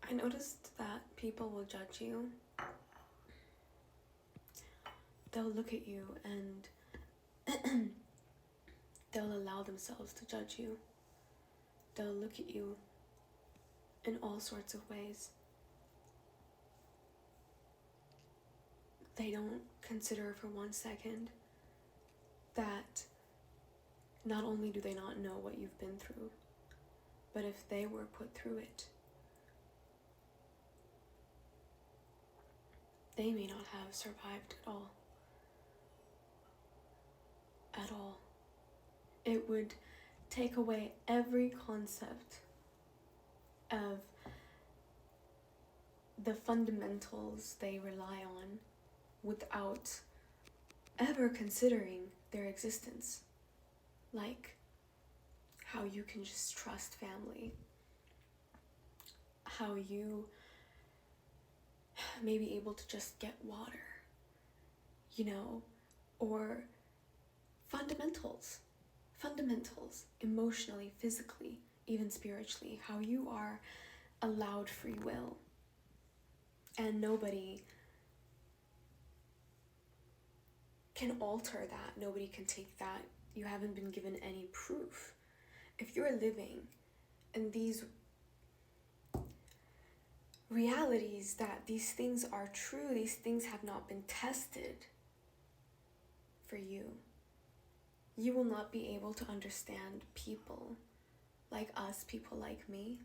I noticed that people will judge you. They'll look at you and they'll allow themselves to judge you. They'll look at you in all sorts of ways. They don't consider for 1 second that not only do they not know what you've been through, but if they were put through it, they may not have survived at all. At all. It would take away every concept of the fundamentals they rely on without ever considering their existence. Like how you can just trust family, how you may be able to just get water, or fundamentals, emotionally, physically, even spiritually, how you are allowed free will. And nobody can alter that. Nobody can take that. You haven't been given any proof. If you're living in these realities that these things are true, these things have not been tested for you, you will not be able to understand people like us, people like me,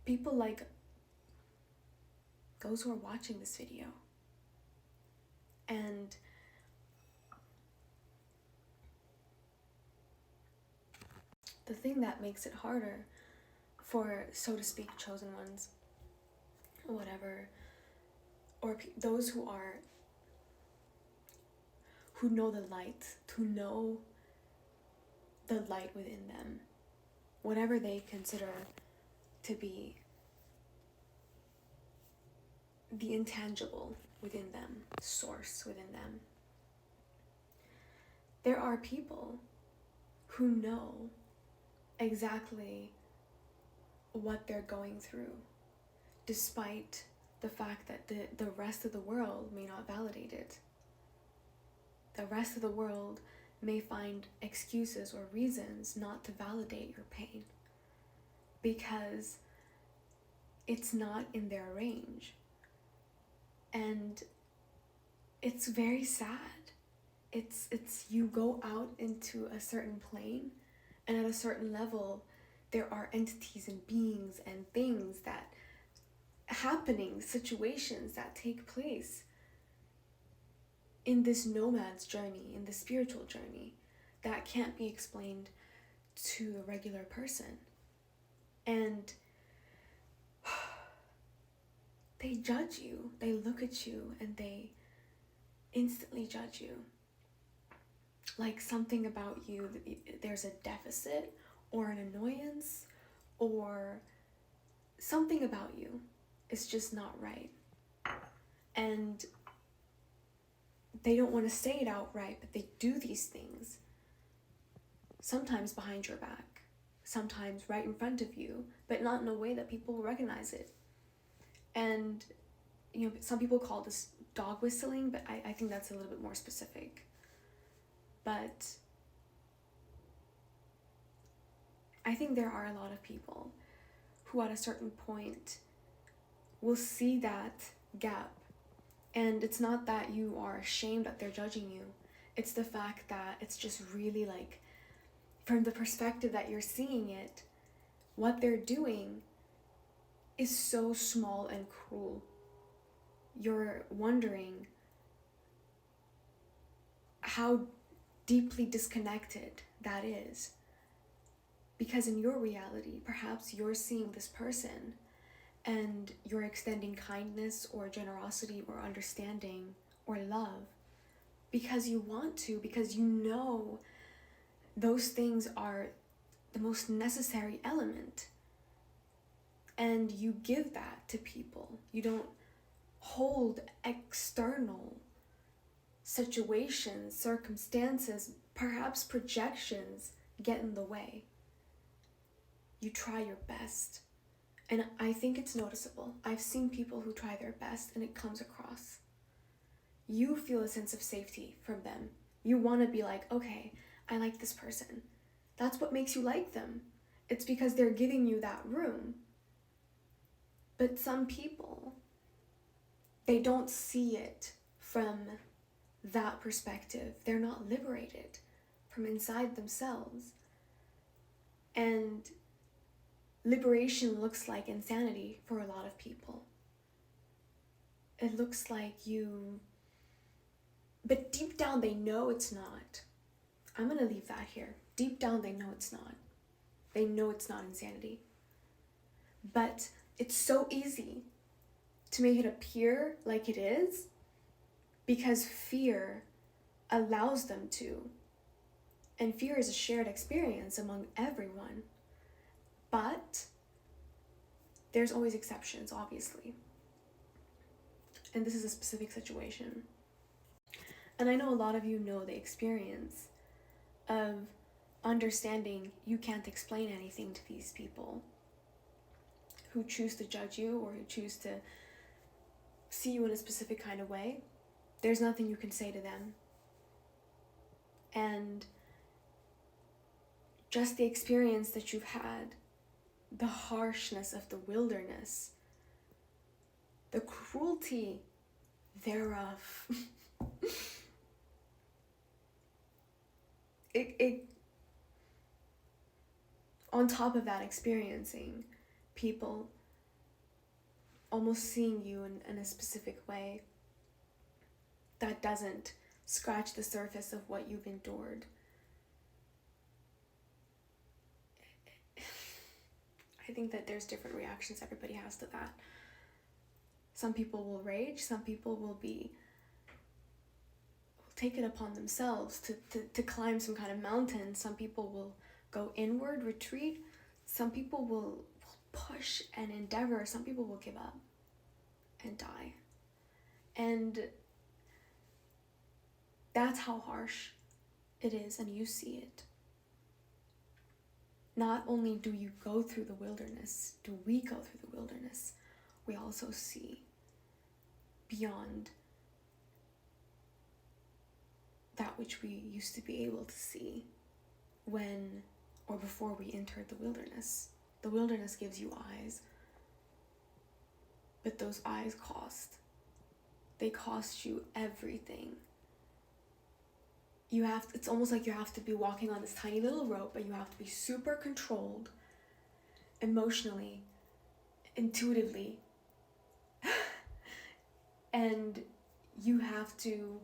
people like those who are watching this video. And the thing that makes it harder for, so to speak, chosen ones, whatever, or those who know the light, who know the light within them, whatever they consider to be the intangible within them, source within them. There are people who know exactly what they're going through, despite the fact that the rest of the world may not validate it. The rest of the world may find excuses or reasons not to validate your pain because it's not in their range. And it's very sad. It's you go out into a certain plane, and at a certain level there are entities and beings and things that happening, situations that take place in this nomad's journey, in the spiritual journey, that can't be explained to a regular person. And they judge you, they look at you, and they instantly judge you. Like something about you, there's a deficit or an annoyance or something about you is just not right. And they don't want to say it outright, but they do these things. Sometimes behind your back, sometimes right in front of you, but not in a way that people will recognize it. And, some people call this dog whistling, but I think that's a little bit more specific. But I think there are a lot of people who at a certain point will see that gap. And it's not that you are ashamed that they're judging you. It's the fact that it's just really like, from the perspective that you're seeing it, what they're doing is so small and cruel. You're wondering how deeply disconnected that is. Because in your reality, perhaps you're seeing this person and you're extending kindness or generosity or understanding or love because you want to, because you know those things are the most necessary element. And you give that to people. You don't hold external situations, circumstances, perhaps projections get in the way. You try your best. And I think it's noticeable. I've seen people who try their best and it comes across. You feel a sense of safety from them. You want to be like, okay, I like this person. That's what makes you like them. It's because they're giving you that room. But some people, they don't see it from that perspective. They're not liberated from inside themselves. And liberation looks like insanity for a lot of people. It looks like you, but deep down they know it's not. I'm gonna leave that here. Deep down they know it's not. They know it's not insanity. But it's so easy to make it appear like it is because fear allows them to. And fear is a shared experience among everyone. But there's always exceptions, obviously. And this is a specific situation. And I know a lot of you know the experience of understanding you can't explain anything to these people who choose to judge you or who choose to see you in a specific kind of way. There's nothing you can say to them. And just the experience that you've had, the harshness of the wilderness, the cruelty thereof, it on top of that, experiencing people almost seeing you in a specific way that doesn't scratch the surface of what you've endured. I think that there's different reactions everybody has to that. Some people will rage, some people will take it upon themselves to climb some kind of mountain. Some people will go inward, retreat. Some people will push and endeavor. Some people will give up and die. And that's how harsh it is, and you see it. Not only do you go through the wilderness, do we go through the wilderness, we also see beyond that which we used to be able to see when or before we entered the wilderness. The wilderness gives you eyes, but those eyes cost. They cost you everything. It's almost like you have to be walking on this tiny little rope, but you have to be super controlled emotionally, intuitively. And you have to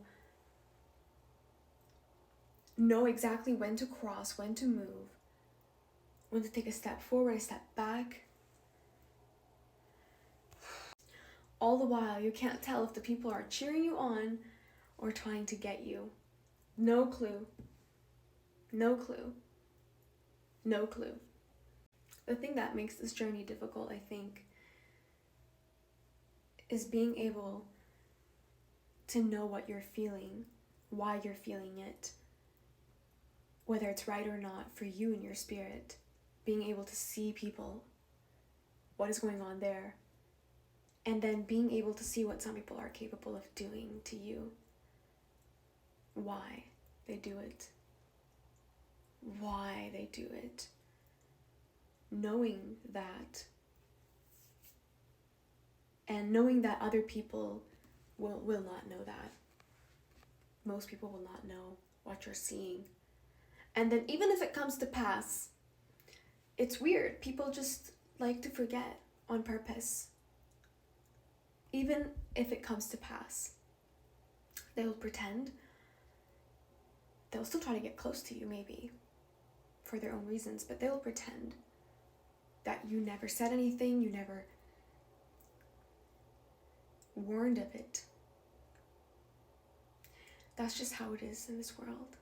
know exactly when to cross, when to move, when to take a step forward, a step back. All the while, you can't tell if the people are cheering you on or trying to get you. No clue. No clue. No clue. The thing that makes this journey difficult, I think, is being able to know what you're feeling, why you're feeling it, whether it's right or not for you and your spirit. Being able to see people, what is going on there, and then being able to see what some people are capable of doing to you. Why they do it. Why they do it. Knowing that. And knowing that other people will not know that. Most people will not know what you're seeing. And then even if it comes to pass, it's weird. People just like to forget on purpose. Even if it comes to pass, they'll pretend. They'll still try to get close to you, maybe, for their own reasons, but they'll pretend that you never said anything, you never warned of it. That's just how it is in this world.